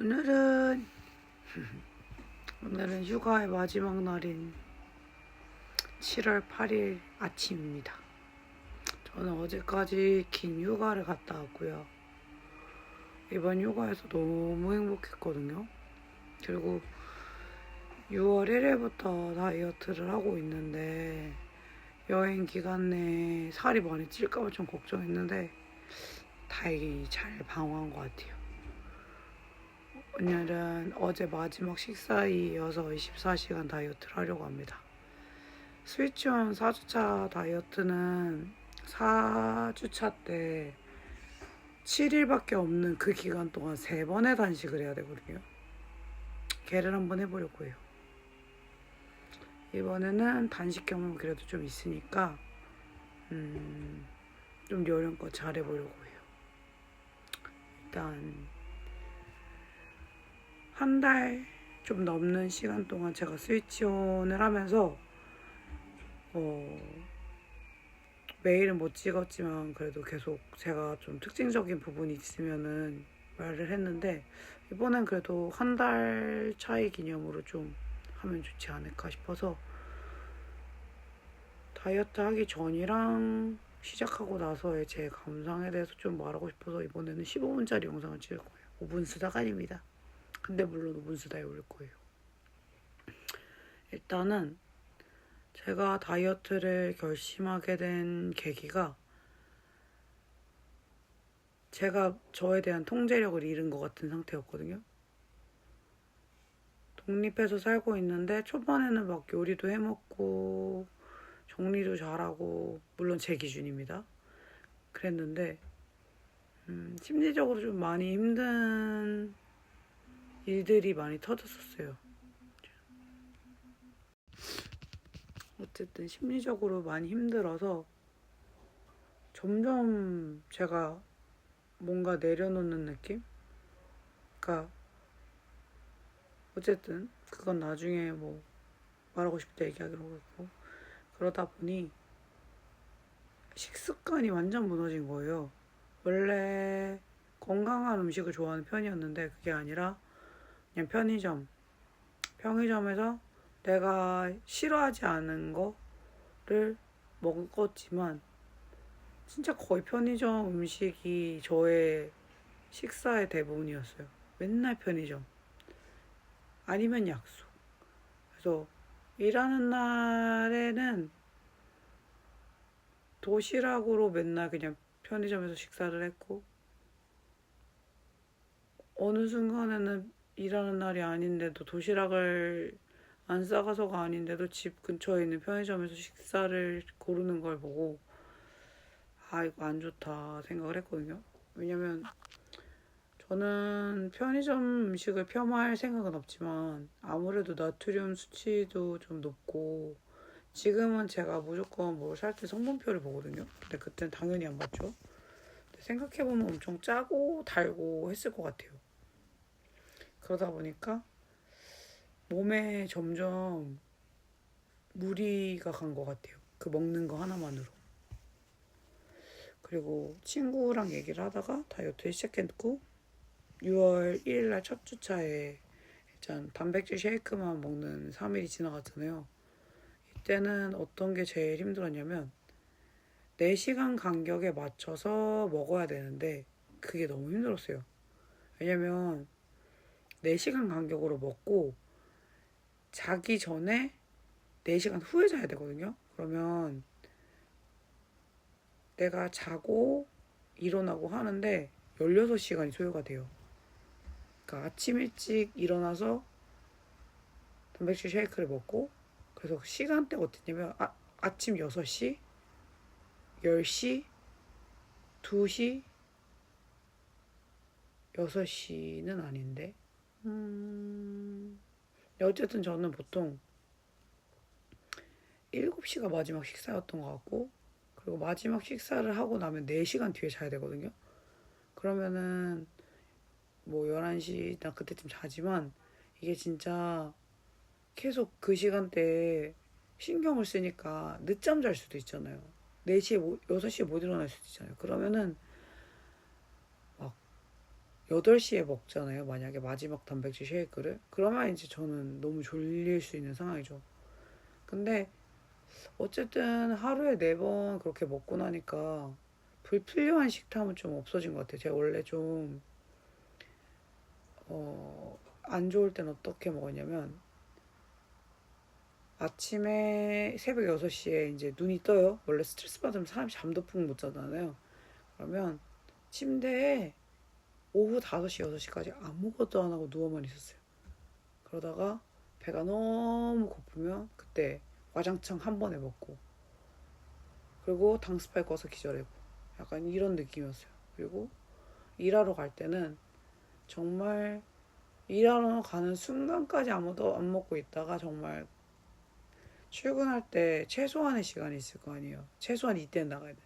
오늘은 오늘은 휴가의 마지막 날인 7월 8일 아침입니다. 저는 어제까지 긴 휴가를 갔다 왔고요. 이번 휴가에서 너무 행복했거든요. 그리고 6월 1일부터 다이어트를 하고 있는데 여행 기간 내에 살이 많이 찔까봐 좀 걱정했는데 다행히 잘 방어한 것 같아요. 오늘은 어제 마지막 식사에 이어서 24시간 다이어트를 하려고 합니다. 스위치원 4주차 다이어트는 4주차 때 7일밖에 없는 그 기간 동안 3번의 단식을 해야 되거든요. 걔를 한번 해보려고 해요. 이번에는 단식 경험 그래도 좀 있으니까 좀 요령껏 잘해보려고 해요. 일단 한 달 좀 넘는 시간 동안 제가 스위치온을 하면서 매일은 못 찍었지만 그래도 계속 제가 좀 특징적인 부분이 있으면은 말을 했는데 이번엔 그래도 한 달 차이 기념으로 좀 하면 좋지 않을까 싶어서 다이어트 하기 전이랑 시작하고 나서의 제 감상에 대해서 좀 말하고 싶어서 이번에는 15분짜리 영상을 찍을 거예요. 5분 수다가 아닙니다. 근데 물론 5분 수다에 올릴 거예요. 일단은 제가 다이어트를 결심하게 된 계기가 제가 저에 대한 통제력을 잃은 것 같은 상태였거든요. 독립해서 살고 있는데 초반에는 막 요리도 해먹고 정리도 잘하고 물론 제 기준입니다. 그랬는데 심리적으로 좀 많이 힘든 일들이 많이 터졌었어요. 어쨌든 심리적으로 많이 힘들어서 점점 제가 뭔가 내려놓는 느낌? 그러니까 어쨌든 그건 나중에 뭐 말하고 싶을 때 얘기하기로 하고 그러다 보니 식습관이 완전 무너진 거예요. 원래 건강한 음식을 좋아하는 편이었는데 그게 아니라 그냥 편의점에서 내가 싫어하지 않은 거를 먹었지만 진짜 거의 편의점 음식이 저의 식사의 대부분이었어요. 맨날 편의점 아니면 약속. 그래서 일하는 날에는 도시락으로 맨날 그냥 편의점에서 식사를 했고 어느 순간에는 일하는 날이 아닌데도 도시락을 안 싸가서가 아닌데도 집 근처에 있는 편의점에서 식사를 고르는 걸 보고 아 이거 안 좋다 생각을 했거든요. 왜냐면 저는 편의점 음식을 폄하할 생각은 없지만 아무래도 나트륨 수치도 좀 높고 지금은 제가 무조건 뭘 살 때 성분표를 보거든요. 근데 그땐 당연히 안 봤죠. 생각해보면 엄청 짜고 달고 했을 것 같아요. 그러다 보니까 몸에 점점 무리가 간 것 같아요. 그 먹는 거 하나만으로. 그리고 친구랑 얘기를 하다가 다이어트를 시작했고 6월 1일 날 첫 주차에 일단 단백질 쉐이크만 먹는 3일이 지나갔잖아요. 이때는 어떤 게 제일 힘들었냐면 4시간 간격에 맞춰서 먹어야 되는데 그게 너무 힘들었어요. 왜냐면 4시간 간격으로 먹고 자기 전에 4시간 후에 자야 되거든요. 그러면 내가 자고 일어나고 하는데 16시간이 소요가 돼요. 그러니까 아침 일찍 일어나서 단백질 쉐이크를 먹고 그래서 시간대가 어땠냐면 아침 6시, 10시, 2시, 6시는 아닌데 어쨌든 저는 보통 7시가 마지막 식사였던 것 같고 그리고 마지막 식사를 하고 나면 4시간 뒤에 자야 되거든요. 그러면은 뭐 11시 나 그때쯤 자지만 이게 진짜 계속 그 시간대에 신경을 쓰니까 늦잠 잘 수도 있잖아요. 4시에 6시에 못 일어날 수도 있잖아요. 그러면은 막 8시에 먹잖아요. 만약에 마지막 단백질 쉐이크를. 그러면 이제 저는 너무 졸릴 수 있는 상황이죠. 근데 어쨌든 하루에 4번 그렇게 먹고 나니까 불필요한 식탐은 좀 없어진 것 같아요. 제가 원래 좀, 안 좋을 땐 어떻게 먹었냐면 아침에 새벽 6시에 이제 눈이 떠요. 원래 스트레스 받으면 사람이 잠도 푹 못 자잖아요. 그러면 침대에 오후 5시, 6시까지 아무것도 안 하고 누워만 있었어요. 그러다가 배가 너무 고프면 그때 와장창 한 번에 먹고, 그리고 당 스파이크 와서 기절하고, 약간 이런 느낌이었어요. 그리고 일하러 갈 때는 정말 일하러 가는 순간까지 아무도 안 먹고 있다가 정말 출근할 때 최소한의 시간이 있을 거 아니에요. 최소한 이때는 나가야 돼.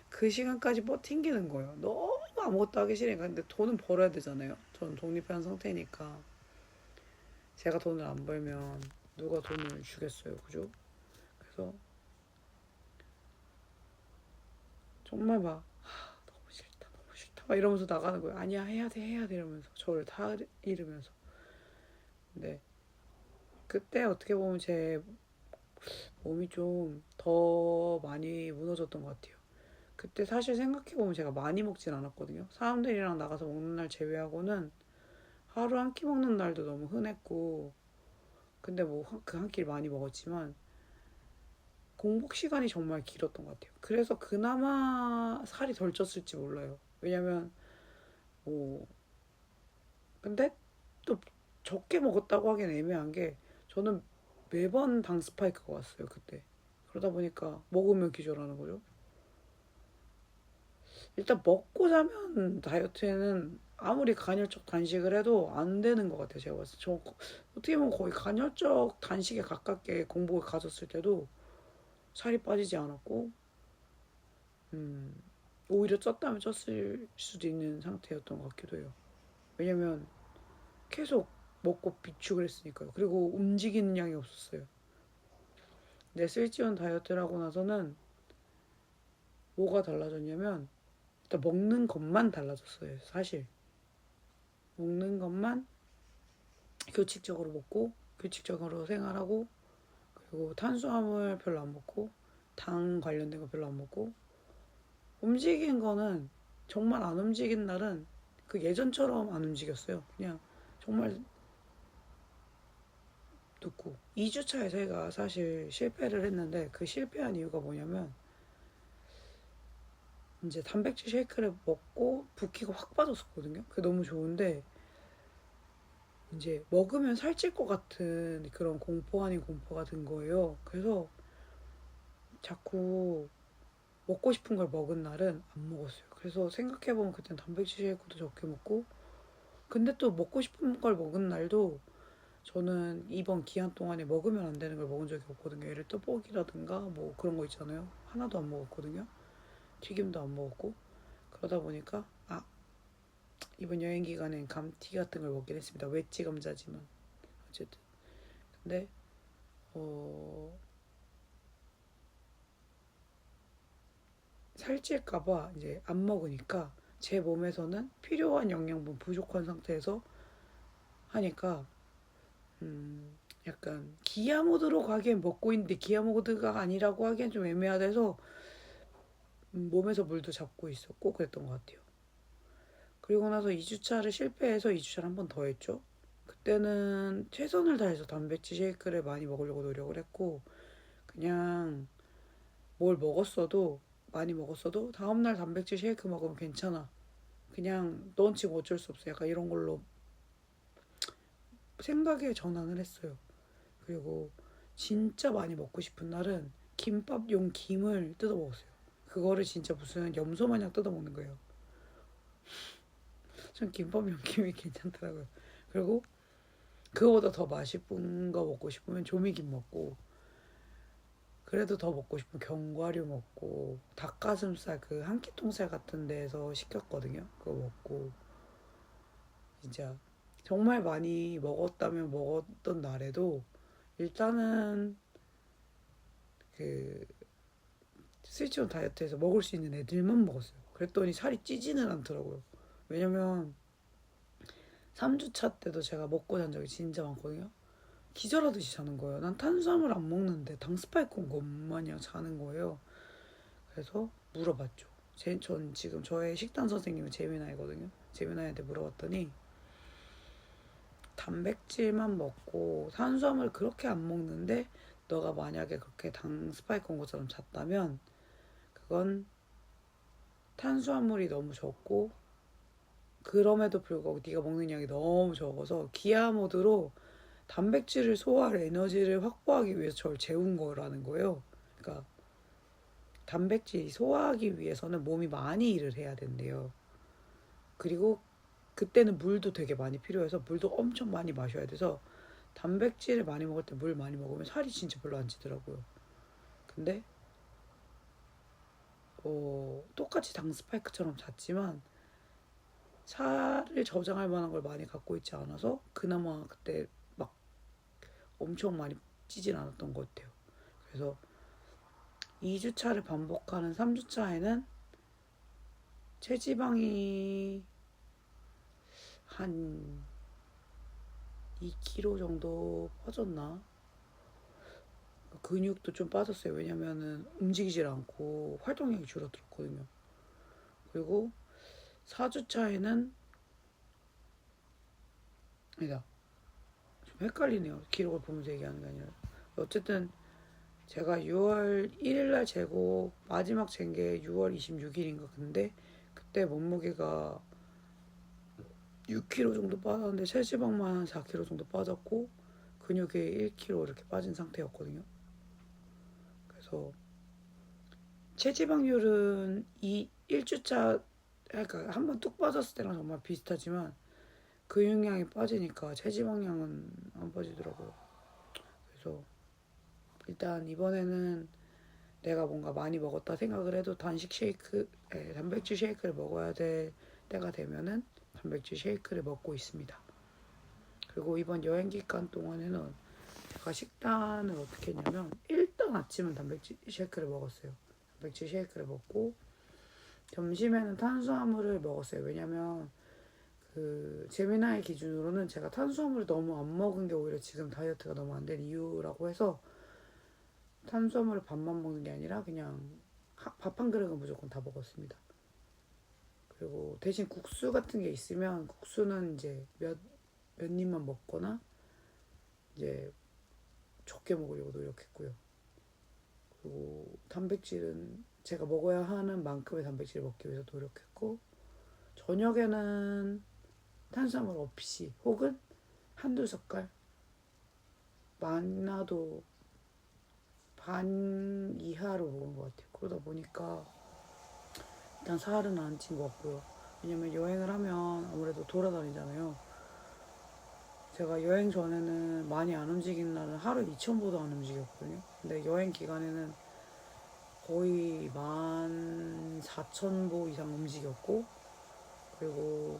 그 시간까지 버팅기는 거예요. 너무 아무것도 하기 싫으니까. 근데 돈은 벌어야 되잖아요. 저는 독립한 상태니까. 제가 돈을 안 벌면 누가 돈을 주겠어요. 그죠? 그래서 정말 막 너무 싫다, 너무 싫다 막 이러면서 나가는 거예요. 아니야, 해야 돼, 해야 돼 이러면서 저를 다 이르면서. 근데 그때 어떻게 보면 제 몸이 좀 더 많이 무너졌던 것 같아요. 그때 사실 생각해보면 제가 많이 먹진 않았거든요. 사람들이랑 나가서 먹는 날 제외하고는 하루 한 끼 먹는 날도 너무 흔했고, 근데 뭐 그 한 끼를 많이 먹었지만 공복 시간이 정말 길었던 것 같아요. 그래서 그나마 살이 덜 쪘을지 몰라요. 왜냐면 뭐, 근데 또 적게 먹었다고 하기엔 애매한 게, 저는 매번 당 스파이크가 왔어요 그때. 그러다 보니까 먹으면 기절하는 거죠. 일단 먹고 자면 다이어트에는 아무리 간헐적 단식을 해도 안 되는 것 같아요. 제가 봤을 때. 저 어떻게 보면 거의 간헐적 단식에 가깝게 공복을 가졌을 때도 살이 빠지지 않았고, 음, 오히려 쪘다면 쪘을 수도 있는 상태였던 것 같기도 해요. 왜냐면 계속 먹고 비축을 했으니까요. 그리고 움직이는 양이 없었어요. 근데 스위치온 다이어트를 하고 나서는 뭐가 달라졌냐면, 일단 먹는 것만 달라졌어요. 사실 먹는 것만 규칙적으로 먹고 규칙적으로 생활하고, 그리고 탄수화물 별로 안 먹고 당 관련된 거 별로 안 먹고, 움직인 거는 정말 안 움직인 날은 그 예전처럼 안 움직였어요. 그냥 정말 눕고. 2주차에 제가 사실 실패를 했는데, 그 실패한 이유가 뭐냐면 이제 단백질 쉐이크를 먹고 붓기가 확 빠졌었거든요. 그게 너무 좋은데 이제 먹으면 살찔 것 같은 그런 공포 아닌 공포가 든 거예요. 그래서 자꾸 먹고 싶은 걸 먹은 날은 안 먹었어요. 그래서 생각해보면 그땐 단백질 쉐이크도 적게 먹고, 근데 또 먹고 싶은 걸 먹은 날도 저는 이번 기한 동안에 먹으면 안 되는 걸 먹은 적이 없거든요. 예를 떡볶이라든가 뭐 그런 거 있잖아요. 하나도 안 먹었거든요. 튀김도 안 먹었고. 그러다 보니까 이번 여행 기간엔 감튀 같은 걸 먹긴 했습니다. 웨지 감자지만 어쨌든. 근데 어 살찔까봐 이제 안 먹으니까 제 몸에서는 필요한 영양분 부족한 상태에서 하니까, 약간 기아 모드로 가기엔 먹고 있는데 기아 모드가 아니라고 하기엔 좀 애매하다 해서 몸에서 물도 잡고 있었고 그랬던 것 같아요. 그리고 나서 2주차를 실패해서 2주차를 한 번 더 했죠. 그때는 최선을 다해서 단백질 쉐이크를 많이 먹으려고 노력을 했고, 그냥 뭘 먹었어도, 많이 먹었어도 다음날 단백질 쉐이크 먹으면 괜찮아, 그냥 넌 지금 어쩔 수 없어, 약간 이런 걸로 생각에 전환을 했어요. 그리고 진짜 많이 먹고 싶은 날은 김밥용 김을 뜯어 먹었어요. 그거를 진짜 무슨 염소 마냥 뜯어 먹는 거예요. 전 김밥용 김이 괜찮더라고요. 그리고 그거보다 더 맛있는 거 먹고 싶으면 조미김 먹고, 그래도 더 먹고 싶으면 견과류 먹고, 닭가슴살 그 한 끼 통살 같은 데서 시켰거든요. 그거 먹고. 진짜 정말 많이 먹었다면 먹었던 날에도 일단은 그 스위치온 다이어트에서 먹을 수 있는 애들만 먹었어요. 그랬더니 살이 찌지는 않더라고요. 왜냐면 3주차 때도 제가 먹고 잔 적이 진짜 많거든요. 기절하듯이 자는 거예요. 난 탄수화물 안 먹는데 당 스파이크 온 것마냥 자는 거예요. 그래서 물어봤죠. 전 지금 저의 식단 선생님은 재미나이거든요. 재미나이한테 물어봤더니 단백질만 먹고 탄수화물 그렇게 안 먹는데 너가 만약에 그렇게 당 스파이크 온 것처럼 잤다면 그건 탄수화물이 너무 적고 그럼에도 불구하고 네가 먹는 양이 너무 적어서 기아 모드로 단백질을 소화할 에너지를 확보하기 위해서 저를 재운 거라는 거예요. 그러니까 단백질이 소화하기 위해서는 몸이 많이 일을 해야 된대요. 그리고 그때는 물도 되게 많이 필요해서 물도 엄청 많이 마셔야 돼서 단백질을 많이 먹을 때 물 많이 먹으면 살이 진짜 별로 안 찌더라고요. 근데 똑같이 당 스파이크처럼 잤지만 살을 저장할 만한 걸 많이 갖고 있지 않아서 그나마 그때 막 엄청 많이 찌진 않았던 것 같아요. 그래서 2주차를 반복하는 3주차에는 체지방이 한 2kg 정도 빠졌나? 근육도 좀 빠졌어요. 왜냐면은 움직이질 않고 활동량이 줄어들었거든요. 그리고 4주차에는 아니다. 좀 헷갈리네요. 기록을 보면서 얘기하는 게 아니라. 어쨌든 제가 6월 1일 날 재고 마지막 잰 게 6월 26일인가. 근데 그때 몸무게가 6kg 정도 빠졌는데 체지방만 한 4kg 정도 빠졌고 근육이 1kg 이렇게 빠진 상태였거든요. 그래서 체지방률은 1주차 그러니까 한 번 뚝 빠졌을 때랑 정말 비슷하지만 근육량이 빠지니까 체지방량은 안 빠지더라고요. 그래서 일단 이번에는 내가 뭔가 많이 먹었다 생각을 해도 단백질 쉐이크를 먹어야 될 때가 되면은 단백질 쉐이크를 먹고 있습니다. 그리고 이번 여행 기간 동안에는 제가 식단을 어떻게 했냐면 일단 아침은 단백질 쉐이크를 먹었어요. 단백질 쉐이크를 먹고 점심에는 탄수화물을 먹었어요. 왜냐면 그 재미나의 기준으로는 제가 탄수화물을 너무 안 먹은 게 오히려 지금 다이어트가 너무 안 된 이유라고 해서 탄수화물을 밥만 먹는 게 아니라 그냥 밥 한 그릇은 무조건 다 먹었습니다. 그리고 대신 국수 같은 게 있으면 국수는 이제 몇 입만 먹거나 이제 적게 먹으려고 노력했고요. 그리고 단백질은 제가 먹어야 하는 만큼의 단백질을 먹기 위해서 노력했고 저녁에는 탄수화물 없이 혹은 한두 젓갈 많아도 반 이하로 먹은 것 같아요. 그러다 보니까 일단 살은 안 찐 것 같고요. 왜냐면 여행을 하면 아무래도 돌아다니잖아요. 제가 여행 전에는 많이 안 움직이는 날은 하루 2,000보도 안 움직였거든요. 근데 여행 기간에는 거의 14,000보 이상 움직였고 그리고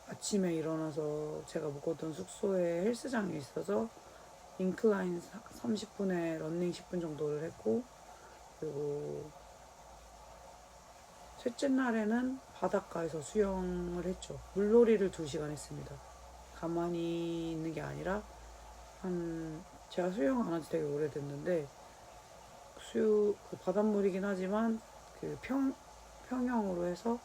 아침에 일어나서 제가 묵었던 숙소에 헬스장이 있어서 인클라인 30분에 런닝 10분 정도를 했고 그리고 셋째 날에는 바닷가에서 수영을 했죠. 물놀이를 2시간 했습니다. 가만히 있는 게 아니라 제가 수영 안 한 지 되게 오래됐는데 그 바닷물이긴 하지만 그 평형으로 해서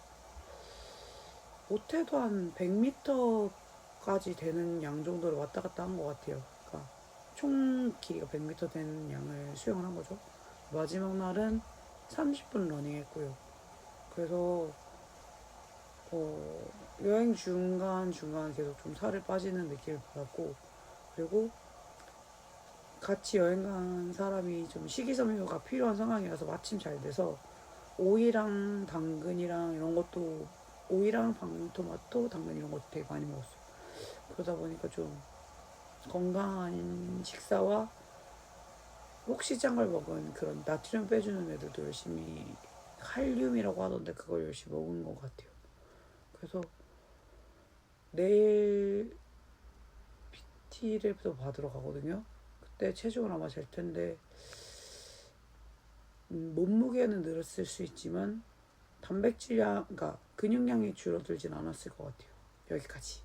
못해도 한 100m까지 되는 양 정도를 왔다 갔다 한 것 같아요. 그러니까 총 길이가 100m 되는 양을 수영을 한 거죠. 마지막 날은 30분 러닝했고요. 그래서 여행 중간중간 계속 좀 살을 빠지는 느낌을 받았고 그리고 같이 여행 간 사람이 좀 식이섬유가 필요한 상황이라서 마침 잘 돼서 오이랑 당근이랑 이런 것도 오이랑 방울토마토, 당근 이런 것도 되게 많이 먹었어요. 그러다 보니까 좀 건강한 식사와 혹시장을 먹은 그런 나트륨 빼주는 애들도 열심히 칼륨이라고 하던데 그걸 열심히 먹은 것 같아요. 그래서 내일 PT를 또 받으러 가거든요. 그때 체중은 아마 잴 텐데 몸무게는 늘었을 수 있지만 단백질량, 그러니까 근육량이 줄어들진 않았을 것 같아요. 여기까지.